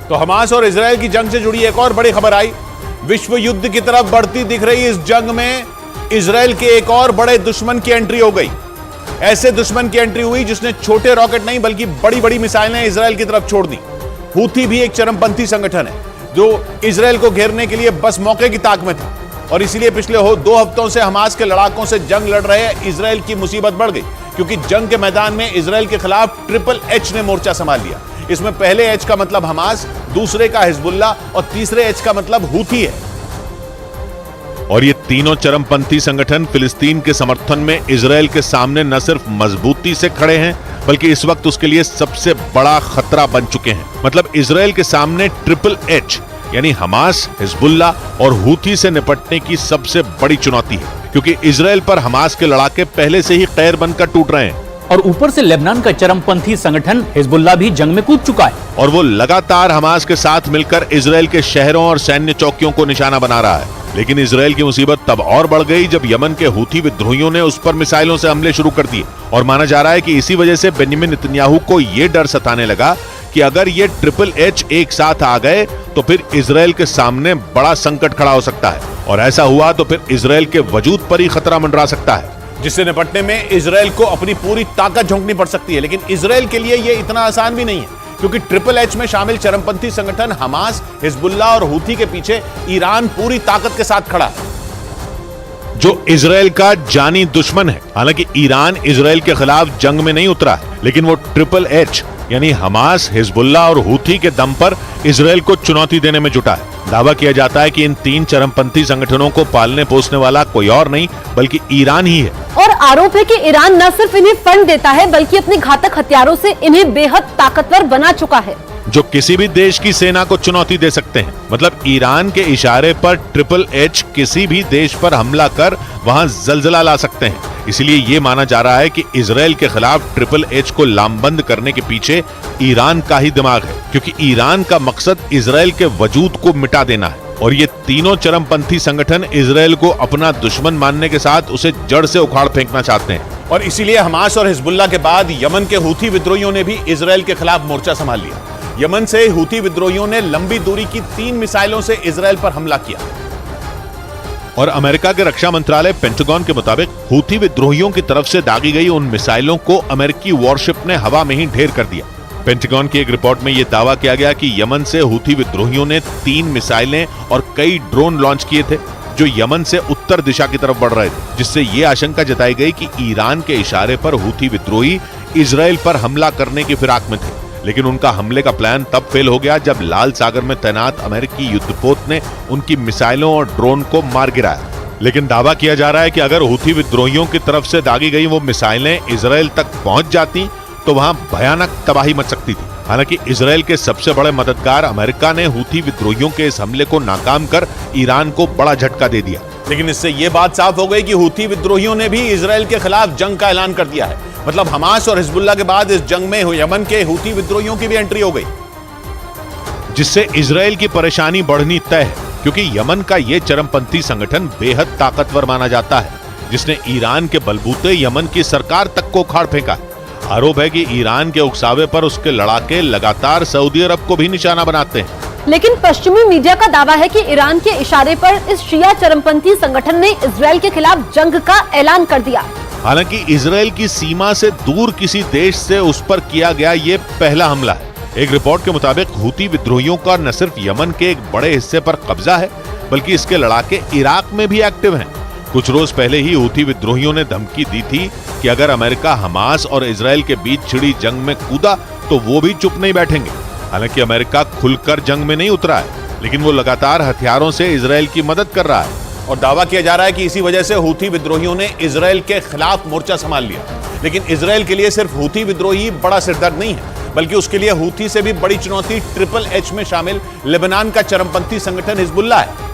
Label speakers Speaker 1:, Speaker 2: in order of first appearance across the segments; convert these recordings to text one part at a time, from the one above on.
Speaker 1: तो हमास और इजराइल की जंग से जुड़ी एक और बड़ी खबर आई। विश्व युद्ध की तरफ बढ़ती दिख रही इस जंग में इजराइल के एक और बड़े दुश्मन की एंट्री हो गई। ऐसे दुश्मन की एंट्री हुई जिसने छोटे रॉकेट नहीं बल्कि बड़ी बड़ी मिसाइलें इजराइल की तरफ छोड़ दी। हूथी भी एक चरमपंथी संगठन है जो इजराइल को घेरने के लिए बस मौके की ताक में था और इसीलिए पिछले 2 हफ्तों से हमास के लड़ाकों से जंग लड़ रहे इजराइल की मुसीबत बढ़ गई, क्योंकि जंग के मैदान में इजराइल के खिलाफ ट्रिपल एच ने मोर्चा संभाल लिया। इसमें पहले एच का मतलब हमास, दूसरे का हिजबुल्ला और तीसरे एच का मतलब हूथी है।
Speaker 2: और ये तीनों चरमपंथी संगठन फिलिस्तीन के समर्थन में इजराइल के सामने न सिर्फ मजबूती से खड़े हैं बल्कि इस वक्त उसके लिए सबसे बड़ा खतरा बन चुके हैं। मतलब इजराइल के सामने ट्रिपल एच यानी हमास, हिजबुल्ला और हूथी से निपटने की सबसे बड़ी चुनौती है, क्योंकि इजराइल पर हमास के लड़ाके पहले से ही कैर बनकर टूट रहे हैं
Speaker 3: और ऊपर से लेबनान का चरमपंथी संगठन हिजबुल्ला भी जंग में कूद चुका है
Speaker 2: और वो लगातार हमास के साथ मिलकर इजराइल के शहरों और सैन्य चौकियों को निशाना बना रहा है। लेकिन इजराइल की मुसीबत तब और बढ़ गई जब यमन के हूथी विद्रोहियों ने उस पर मिसाइलों से हमले शुरू कर दिए और माना जा रहा है कि इसी वजह से बेंजामिन नेतन्याहू को ये डर सताने लगा कि अगर ये ट्रिपल एच एक साथ आ गए तो फिर इजराइल के सामने बड़ा संकट खड़ा हो सकता है और ऐसा हुआ तो फिर इजराइल के वजूद पर ही खतरा मंडरा सकता है,
Speaker 1: जिससे निपटने में इजराइल को अपनी पूरी ताकत झोंकनी पड़ सकती है। लेकिन इजराइल के लिए यह इतना आसान भी नहीं है, क्योंकि ट्रिपल एच में शामिल चरमपंथी संगठन हमास, हिजबुल्ला और हूथी के पीछे ईरान पूरी ताकत के साथ खड़ा है,
Speaker 2: जो इजराइल का जानी दुश्मन है। हालांकि ईरान इजराइल के खिलाफ जंग में नहीं उतरा है, लेकिन वो ट्रिपल एच यानी हमास, हिजबुल्ला और हूथी के दम पर इजराइल को चुनौती देने में जुटा है। दावा किया जाता है कि इन 3 चरमपंथी संगठनों को पालने पोसने वाला कोई और नहीं बल्कि ईरान ही है।
Speaker 4: और आरोप है कि ईरान न सिर्फ इन्हें फंड देता है बल्कि अपने घातक हथियारों से इन्हें बेहद ताकतवर बना चुका है,
Speaker 2: जो किसी भी देश की सेना को चुनौती दे सकते हैं। मतलब ईरान के इशारे पर ट्रिपल एच किसी भी देश पर हमला कर वहां जलजला ला सकते हैं। इसलिए ये माना जा रहा है कि इजराइल के खिलाफ ट्रिपल एच को लामबंद करने के पीछे ईरान का ही दिमाग है, क्योंकि ईरान का मकसद इजराइल के वजूद को मिटा देना है और ये तीनों चरमपंथी संगठन इजराइल को अपना दुश्मन मानने के साथ उसे जड़ से उखाड़ फेंकना चाहते हैं।
Speaker 1: और इसीलिए हमास और हिजबुल्ला के बाद यमन के हूथी विद्रोहियों ने भी इजराइल के खिलाफ मोर्चा संभाल लिया। यमन से हूथी विद्रोहियों ने लंबी दूरी की 3 मिसाइलों से इजराइल पर हमला किया
Speaker 2: और अमेरिका के रक्षा मंत्रालय पेंटागन के मुताबिक हूथी विद्रोहियों की तरफ से दागी गई उन मिसाइलों को अमेरिकी वॉरशिप ने हवा में ही ढेर कर दिया। पेंटागन की एक रिपोर्ट में यह दावा किया गया कि यमन से हूथी विद्रोहियों ने 3 मिसाइलें और कई ड्रोन लॉन्च किए थे जो यमन से उत्तर दिशा की तरफ बढ़ रहे थे, जिससे ये आशंका जताई गई कि ईरान के इशारे पर हूथी विद्रोही इजराइल पर हमला करने की फिराक में थे। लेकिन उनका हमले का प्लान तब फेल हो गया जब लाल सागर में तैनात अमेरिकी युद्धपोत ने उनकी मिसाइलों और ड्रोन को मार गिराया। लेकिन दावा किया जा रहा है कि अगर हूथी विद्रोहियों की तरफ से दागी गई वो मिसाइलें इजराइल तक पहुंच जाती तो वहां भयानक तबाही मच सकती थी। हालांकि इजराइल के सबसे बड़े मददगार अमेरिका ने हूथी विद्रोहियों के इस हमले को नाकाम कर ईरान को बड़ा झटका दे दिया।
Speaker 1: लेकिन इससे यह बात साफ हो गई कि हूथी विद्रोहियों ने भी इजराइल के खिलाफ जंग का ऐलान कर दिया है। मतलब हमास और हिजबुल्ला के बाद इस जंग में यमन के हूथी विद्रोहियों की भी एंट्री हो गई,
Speaker 2: जिससे इजराइल की परेशानी बढ़नी तय है, क्योंकि यमन का यह चरमपंथी संगठन बेहद ताकतवर माना जाता है, जिसने ईरान के बलबूते यमन की सरकार तक को उखाड़ फेंका है। आरोप है कि ईरान के उकसावे पर उसके लड़ाके लगातार सऊदी अरब को भी निशाना बनाते हैं।
Speaker 4: लेकिन पश्चिमी मीडिया का दावा है कि ईरान के इशारे पर इस शिया चरमपंथी संगठन ने इजराइल के खिलाफ जंग का ऐलान कर दिया।
Speaker 2: हालांकि इजराइल की सीमा से दूर किसी देश से उस पर किया गया ये पहला हमला है। एक रिपोर्ट के मुताबिक हूथी विद्रोहियों का न सिर्फ यमन के एक बड़े हिस्से पर कब्जा है बल्कि इसके लड़ाके इराक में भी एक्टिव हैं। कुछ रोज पहले ही हूथी विद्रोहियों ने धमकी दी थी कि अगर अमेरिका हमास और इजराइल के बीच छिड़ी जंग में कूदा तो वो भी चुप नहीं बैठेंगे। हालांकि अमेरिका खुलकर जंग में नहीं उतरा है, लेकिन वो लगातार हथियारों से इजराइल की मदद कर रहा है
Speaker 1: और दावा किया जा रहा है कि इसी वजह से हूथी विद्रोहियों ने इजराइल के खिलाफ मोर्चा संभाल लिया। लेकिन इजराइल के लिए सिर्फ हूथी विद्रोही बड़ा सिरदर्द नहीं है, बल्कि उसके लिए हूथी से भी बड़ी चुनौती ट्रिपल एच में शामिल लेबनान का चरमपंथी संगठन हिजबुल्ला है,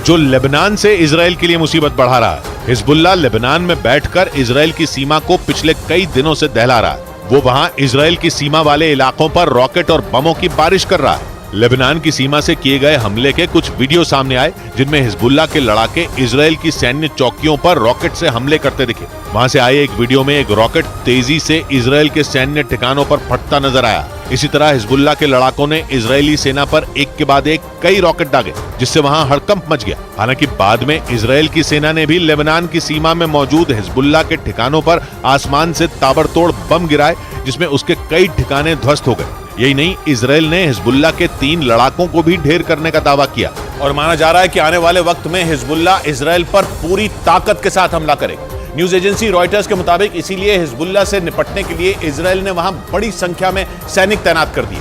Speaker 2: जो लेबनान से इजराइल के लिए मुसीबत बढ़ा रहा है। हिजबुल्ला लेबनान में बैठकर इजराइल की सीमा को पिछले कई दिनों से दहला रहा है। वो वहां इजराइल की सीमा वाले इलाकों पर रॉकेट और बमों की बारिश कर रहा है। लेबनान की सीमा से किए गए हमले के कुछ वीडियो सामने आए जिनमें हिजबुल्ला के लड़ाके इजराइल की सैन्य चौकियों पर रॉकेट से हमले करते दिखे। वहां से आए एक वीडियो में एक रॉकेट तेजी से इजराइल के सैन्य ठिकानों पर फटता नजर आया। इसी तरह हिजबुल्लाह के लड़ाकों ने इजरायली सेना पर एक के बाद एक कई रॉकेट दागे, जिससे वहां हड़कंप मच गया। हालांकि बाद में इजरायल की सेना ने भी लेबनान की सीमा में मौजूद हिजबुल्लाह के ठिकानों पर आसमान से ताबड़तोड़ बम गिराए, जिसमें उसके कई ठिकाने ध्वस्त हो गए। यही नहीं, इजरायल ने हिजबुल्लाह के 3 लड़ाकों को भी ढेर करने का दावा किया
Speaker 1: और माना जा रहा है कि आने वाले वक्त में हिजबुल्लाह इजरायल पर पूरी ताकत के साथ हमला करेगा। न्यूज एजेंसी रॉयटर्स के मुताबिक इसीलिए हिजबुल्लाह से निपटने के लिए इजरायल ने वहां बड़ी संख्या में सैनिक तैनात कर दिए,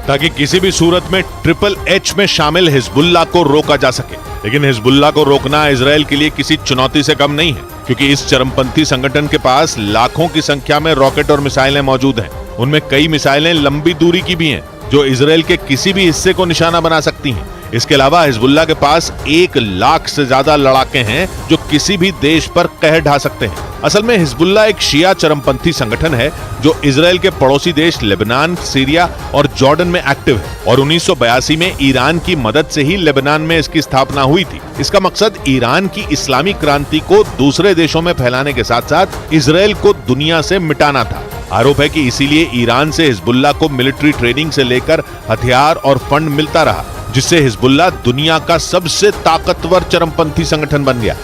Speaker 2: ताकि किसी भी सूरत में ट्रिपल एच में शामिल हिजबुल्लाह को रोका जा सके। लेकिन हिजबुल्लाह को रोकना इजरायल के लिए किसी चुनौती से कम नहीं है, क्योंकि इस चरमपंथी संगठन के पास लाखों की संख्या में रॉकेट और मिसाइलें मौजूद हैं। उनमें कई मिसाइलें लंबी दूरी की भी हैं, जो इजरायल के किसी भी हिस्से को निशाना बना सकती हैं। इसके अलावा हिजबुल्लाह के पास 1 लाख से ज्यादा लड़ाके हैं, जो किसी भी देश पर कहर ढा सकते हैं। असल में हिजबुल्लाह एक शिया चरमपंथी संगठन है, जो इजरायल के पड़ोसी देश लेबनान, सीरिया और जॉर्डन में एक्टिव है और 1982 में ईरान की मदद से ही लेबनान में इसकी स्थापना हुई थी। इसका मकसद ईरान की इस्लामी क्रांति को दूसरे देशों में फैलाने के साथ साथ इजरायल को दुनिया से मिटाना था। आरोप है कि इसीलिए ईरान से हिजबुल्लाह को मिलिट्री ट्रेनिंग से लेकर हथियार और फंड मिलता रहा, जिससे हिजबुल्लाह दुनिया का सबसे ताकतवर चरमपंथी संगठन बन गया।